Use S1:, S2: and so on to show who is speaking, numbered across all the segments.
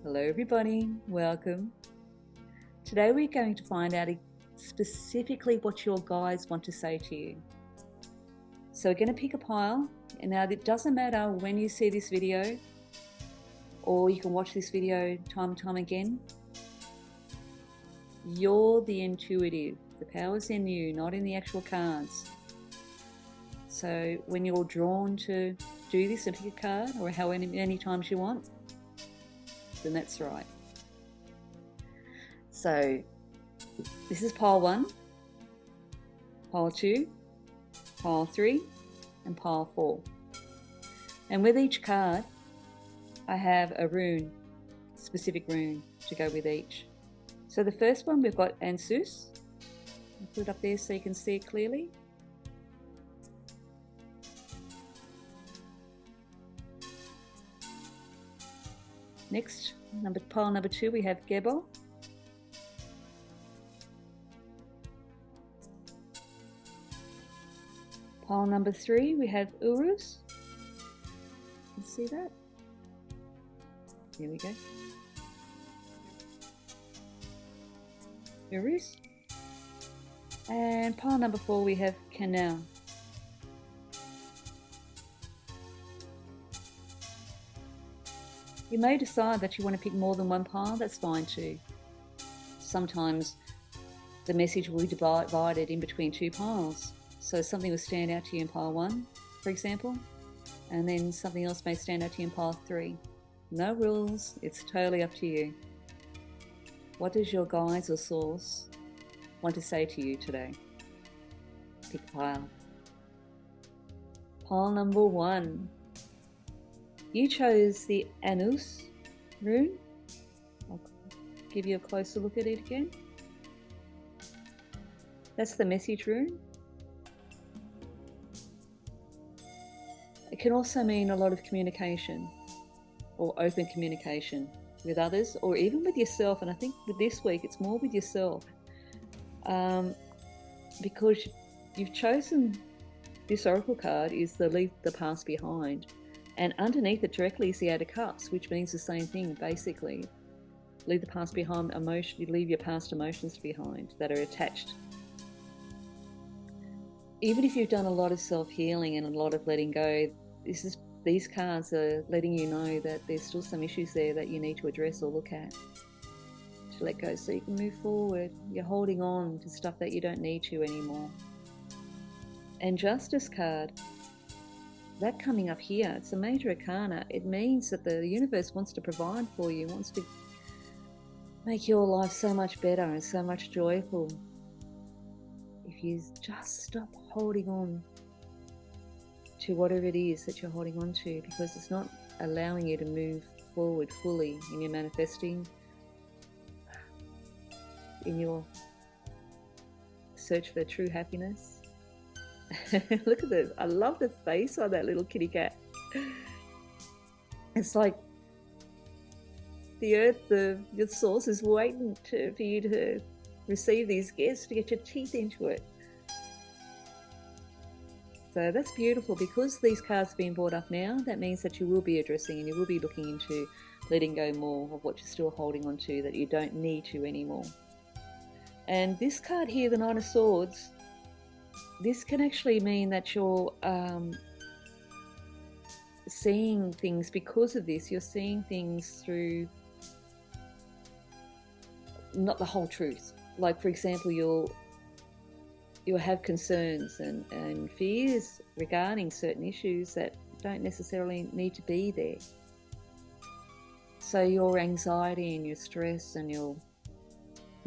S1: Hello everybody, welcome. Today we're going to find out specifically what your guides want to say to you. So we're going to pick a pile, and now it doesn't matter when you see this video, or you can watch this video time and time again. You're the intuitive. The power's in you, not in the actual cards. So when you're drawn to do this and pick a card, or however many times you want, then that's right. So this is pile 1, pile 2, pile 3, and pile 4. And with each card, I have a rune, specific rune to go with each. So the first one, we've got Ansuz. I'll put it up there so you can see it clearly. Next, pile number 2, we have Gebel. Pile number 3, we have Uruz. You see that? Here we go. Uruz. And pile number 4, we have Canal. You may decide that you want to pick more than one pile, that's fine too. Sometimes the message will be divided in between 2 piles. So something will stand out to you in pile 1, for example, and then something else may stand out to you in pile 3. No rules, it's totally up to you. What does your guides or source want to say to you today? Pick a pile. Pile number 1. You chose the Anus rune. I'll give you a closer look at it again. That's the message rune. It can also mean a lot of communication or open communication with others or even with yourself. And I think with this week, it's more with yourself because you've chosen this oracle card is the leave the past behind. And underneath it directly is the Eight of Cups, which means the same thing, basically. Leave the past behind, you leave your past emotions behind that are attached. Even if you've done a lot of self-healing and a lot of letting go, these cards are letting you know that there's still some issues there that you need to address or look at. To let go so you can move forward. You're holding on to stuff that you don't need to anymore. And Justice card, that coming up here, it's a major arcana. It means that the universe wants to provide for you, wants to make your life so much better and so much joyful. If you just stop holding on to whatever it is that you're holding on to, because it's not allowing you to move forward fully in your manifesting, in your search for true happiness. Look at I love the face on that little kitty cat. It's like the earth, your source is waiting for you to receive these gifts, to get your teeth into it. So that's beautiful. Because these cards are being brought up now, that means that you will be addressing and you will be looking into letting go more of what you're still holding on to that you don't need to anymore. And this card here, the Nine of Swords, this can actually mean that you're seeing things because of this. You're seeing things through not the whole truth. Like, for example, you'll have concerns and fears regarding certain issues that don't necessarily need to be there. So your anxiety and your stress and your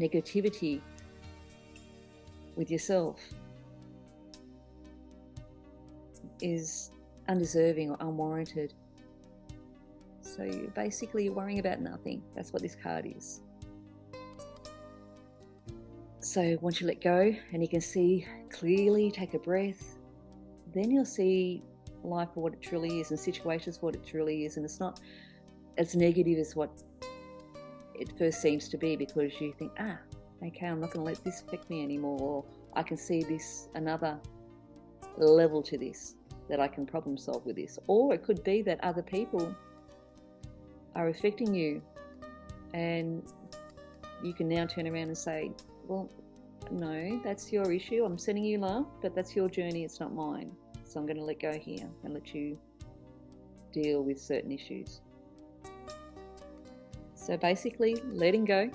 S1: negativity with yourself is undeserving or unwarranted. So you're basically worrying about nothing. That's what this card is. So once you let go and you can see clearly, take a breath, then you'll see life for what it truly is and situations for what it truly is. And it's not as negative as what it first seems to be, because you think, okay, I'm not going to let this affect me anymore, or I can see this another level to this, that I can problem solve with this. Or it could be that other people are affecting you And you can now turn around and say, well, no, that's your issue. I'm sending you love, but that's your journey. It's not mine. So I'm going to let go here and let you deal with certain issues. So basically, letting go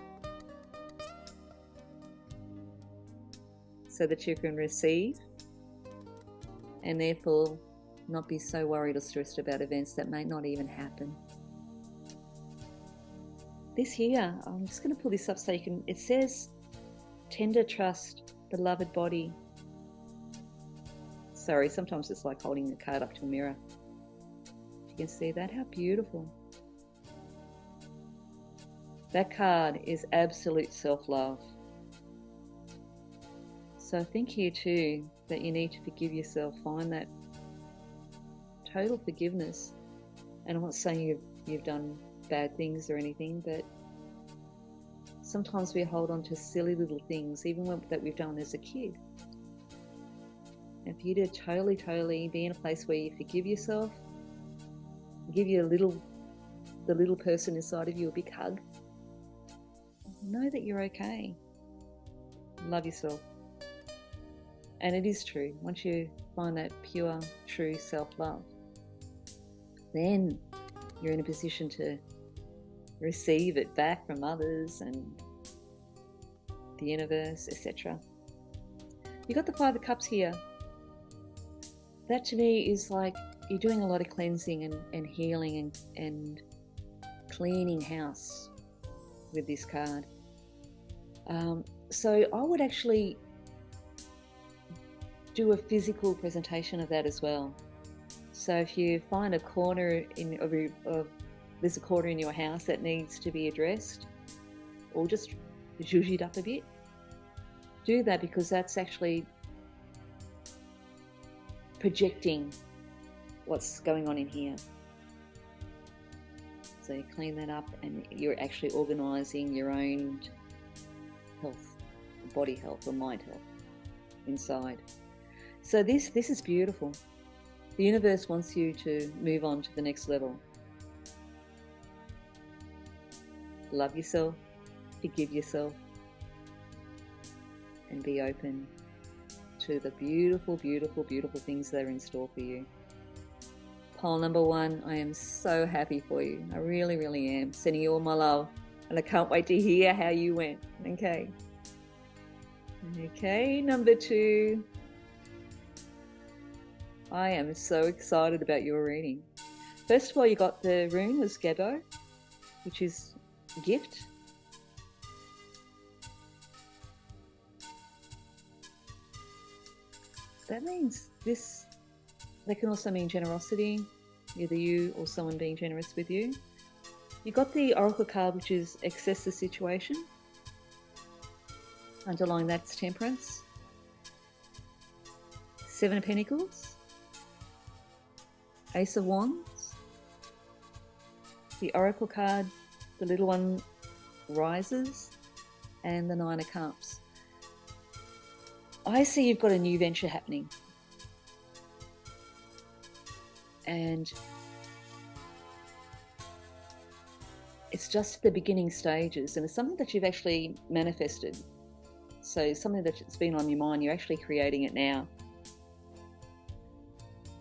S1: so that you can receive and therefore not be so worried or stressed about events that may not even happen. This here, I'm just going to pull this up so you can, it says, tender trust, beloved body. Sorry, sometimes it's like holding the card up to a mirror. You can see that, how beautiful. That card is absolute self-love. So think here too that you need to forgive yourself, find that total forgiveness. And I'm not saying you've done bad things or anything, but sometimes we hold on to silly little things, even that we've done as a kid. And for you to totally be in a place where you forgive yourself, give you the little person inside of you a big hug, know that you're okay. Love yourself. And it is true. Once you find that pure, true self-love, then you're in a position to receive it back from others and the universe, etc. You got the Five of Cups here. That to me is like you're doing a lot of cleansing and healing and cleaning house with this card. So I would actually do a physical presentation of that as well. So if you find a corner there's a corner in your house that needs to be addressed, or just zhuzh it up a bit, do that, because that's actually projecting what's going on in here. So you clean that up and you're actually organising your own health, body health or mind health inside. So this is beautiful. The universe wants you to move on to the next level. Love yourself, forgive yourself, and be open to the beautiful, beautiful, beautiful things that are in store for you. Pile number 1, I am so happy for you. I really, really am. Sending you all my love. And I can't wait to hear how you went. Okay. Okay, number 2. I am so excited about your reading. First of all, you got the rune was Gebo, which is gift. That means this, that can also mean generosity, either you or someone being generous with you. You got the Oracle card, which is Access the Situation. Underlying that's Temperance. 7 of Pentacles. Ace of Wands. The Oracle card, the little one, Rises. And the 9 of Cups. I see you've got a new venture happening. And it's just the beginning stages, and it's something that you've actually manifested. So something that's been on your mind, you're actually creating it now.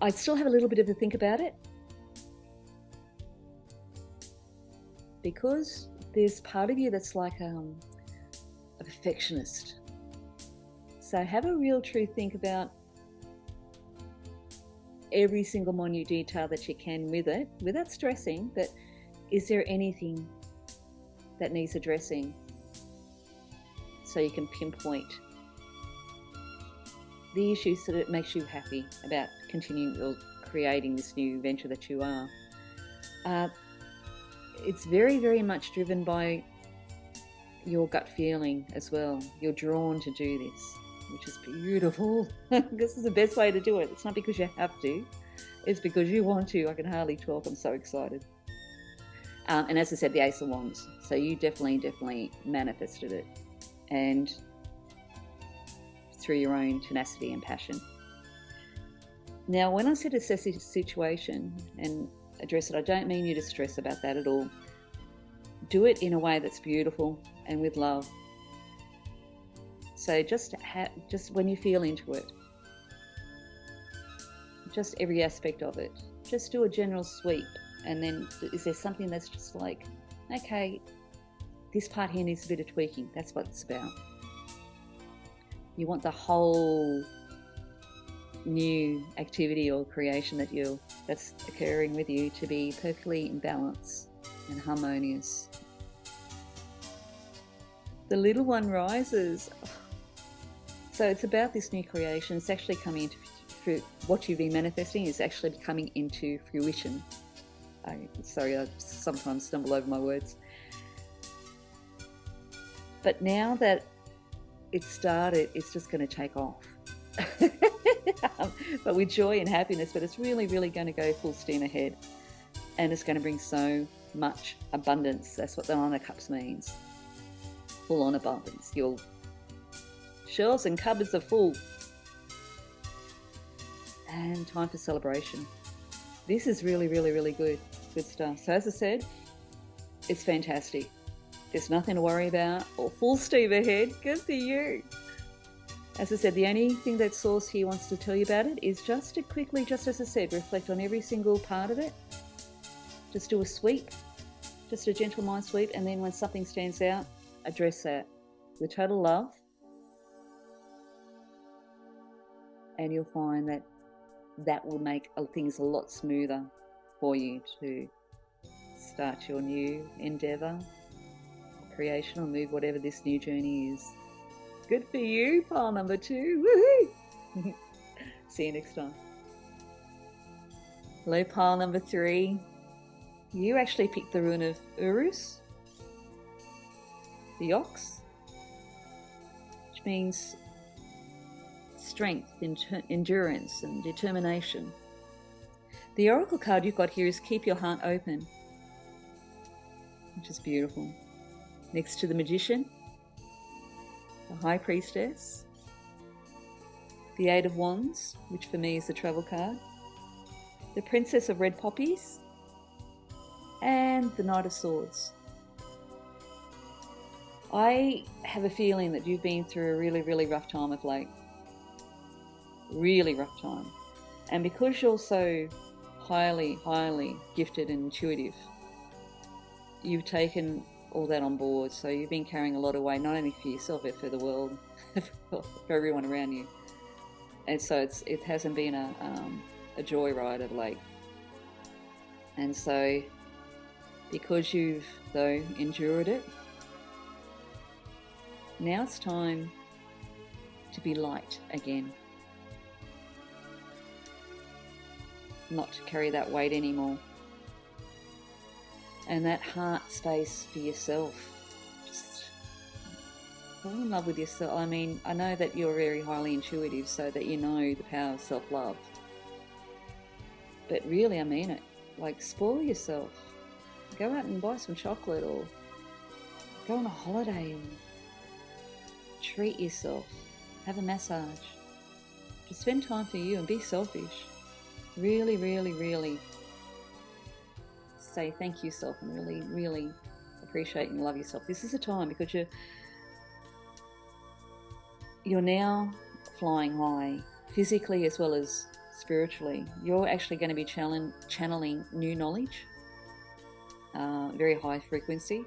S1: I'd still have a little bit of a think about it, because there's part of you that's like a perfectionist. So have a real true think about every single minute detail that you can with it, without stressing, but is there anything that needs addressing, so you can pinpoint the issues that it makes you happy about continuing or creating this new venture that you are. It's very, very much driven by your gut feeling as well. You're drawn to do this, which is beautiful. This is the best way to do it. It's not because you have to, it's because you want to. I can hardly talk, I'm so excited. And as I said, the Ace of Wands. So you definitely manifested it, and through your own tenacity and passion. Now, when I said assess the situation and address it, I don't mean you to stress about that at all. do it in a way that's beautiful and with love. So just when you feel into it, just every aspect of it, just do a general sweep. And then is there something that's just like, okay, this part here needs a bit of tweaking. That's what it's about. You want the whole new activity or creation that's occurring with you to be perfectly in balance and harmonious. The little one rises. So it's about this new creation. It's actually coming into what you've been manifesting is actually coming into fruition. Sorry, I sometimes stumble over my words. But now that it's started, it's just going to take off. But with joy and happiness, but it's really, really going to go full steam ahead. And it's going to bring so much abundance. That's what the Nine of Cups means. Full on abundance. Your shelves and cupboards are full. And time for celebration. This is really, really, really good stuff. So as I said, it's fantastic. There's nothing to worry about, or full steam ahead. Good for you. As I said, the only thing that Source here wants to tell you about it is just to quickly, just as I said, reflect on every single part of it. Just do a sweep, just a gentle mind sweep, and then when something stands out, address that with total love. And you'll find that will make things a lot smoother for you to start your new endeavour, creation, or move whatever this new journey is. Good for you, pile number 2. Woohoo! See you next time. Hello, pile number 3. You actually picked the rune of Urus, the ox, which means strength, endurance, and determination. The oracle card you've got here is Keep Your Heart Open, which is beautiful. Next to the Magician, the High Priestess, the Eight of Wands, which for me is the travel card, the Princess of Red Poppies, and the Knight of Swords. I have a feeling that you've been through a really, really rough time of late. Really rough time. And because you're so highly, highly gifted and intuitive, you've taken all that on board. So you've been carrying a lot of weight, not only for yourself, but for the world, for everyone around you. And so it hasn't been a joyride of late. And so because you've, though, endured it, now it's time to be light again. Not to carry that weight anymore. And that heart space for yourself. Just fall in love with yourself. I mean, I know that you're very highly intuitive, so that you know the power of self-love. But really, I mean it. Like, spoil yourself. Go out and buy some chocolate, or go on a holiday and treat yourself. Have a massage. Just spend time for you and be selfish. Really, really, really say thank you yourself and really, really appreciate and love yourself. This is a time because you're now flying high, physically as well as spiritually. You're actually going to be channeling new knowledge, very high frequency.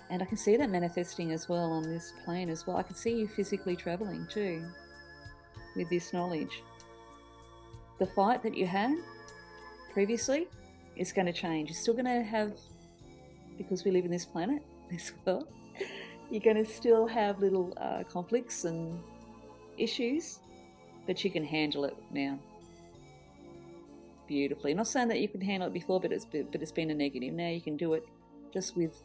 S1: And I can see that manifesting as well on this plane as well. I can see you physically traveling too with this knowledge. The fight that you had previously is going to change. You're still going to have, because we live in this planet as well, you're going to still have little conflicts and issues, but you can handle it now beautifully. I'm not saying that you could handle it before, but it's been a negative. Now you can do it just with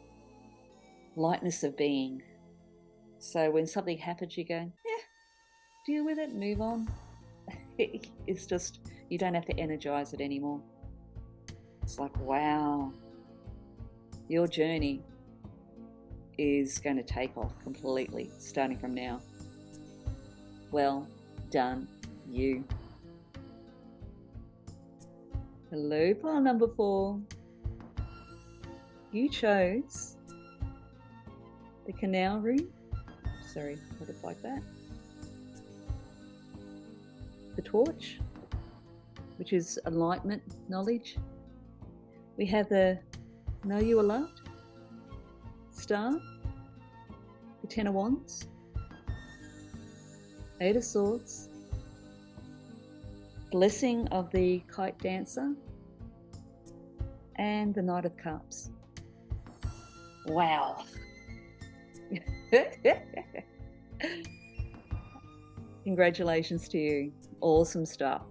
S1: lightness of being. So when something happens, you go, yeah, deal with it, move on. It's just, you don't have to energize it anymore. It's like, wow, your journey is going to take off completely starting from now. Well done, you. Hello, pile number 4. You chose the canal room. Sorry, put it like that. The torch, which is enlightenment, knowledge. We have the know you are loved, star, the Ten of Wands, Eight of Swords, blessing of the kite dancer, and the Knight of Cups. Wow. Congratulations to you. Awesome stuff.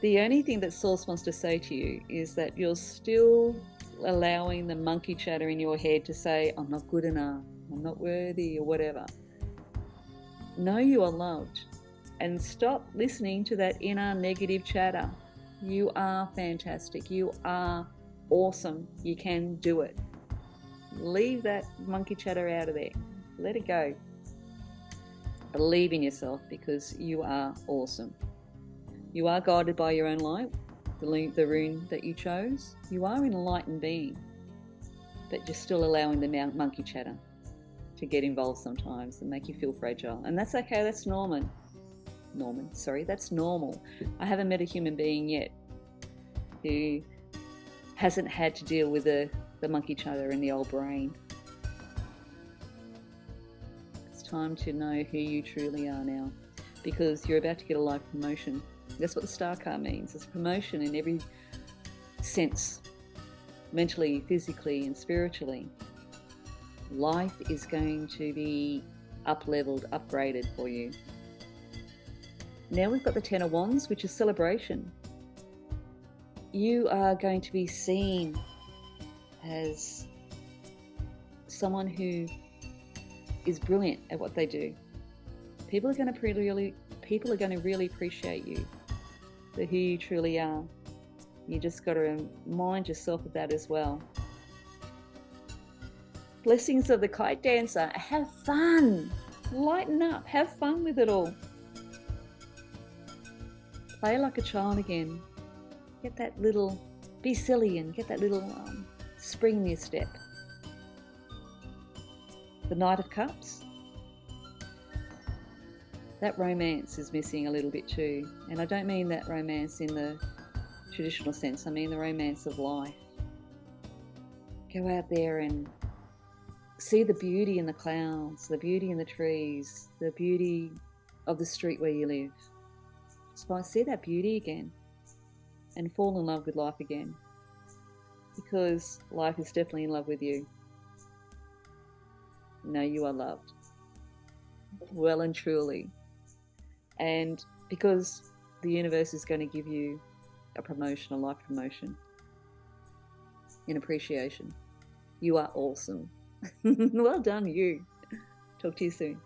S1: The only thing that Source wants to say to you is that you're still allowing the monkey chatter in your head to say, I'm not good enough, I'm not worthy, or whatever. Know you are loved, and stop listening to that inner negative chatter. You are fantastic. You are awesome. You can do it. Leave that monkey chatter out of there. Let it go. Believe in yourself, because you are awesome. You are guided by your own light, the rune that you chose. You are an enlightened being, but you're still allowing the monkey chatter to get involved sometimes and make you feel fragile. And that's okay. That's normal. That's normal. I haven't met a human being yet who hasn't had to deal with the monkey chatter in the old brain. It's time to know who you truly are now, because you're about to get a life promotion. That's what the star card means. It's promotion in every sense, mentally, physically, and spiritually. Life is going to be up-leveled, upgraded for you. Now we've got the Ten of Wands, which is celebration. You are going to be seen as someone who is brilliant at what they do. People are going to really appreciate you for who you truly are. You just got to remind yourself of that as well. Blessings of the kite dancer. Have fun. Lighten up. Have fun with it all. Play like a child again. Get that little, be silly and get that little spring in your step. The Knight of Cups. That romance is missing a little bit too. And I don't mean that romance in the traditional sense. I mean the romance of life. Go out there and see the beauty in the clouds, the beauty in the trees, the beauty of the street where you live. So see that beauty again and fall in love with life again, because life is definitely in love with you. Know you are loved, well and truly. And because the universe is going to give you a promotion, a life promotion, in appreciation. You are awesome. Well done, you. Talk to you soon.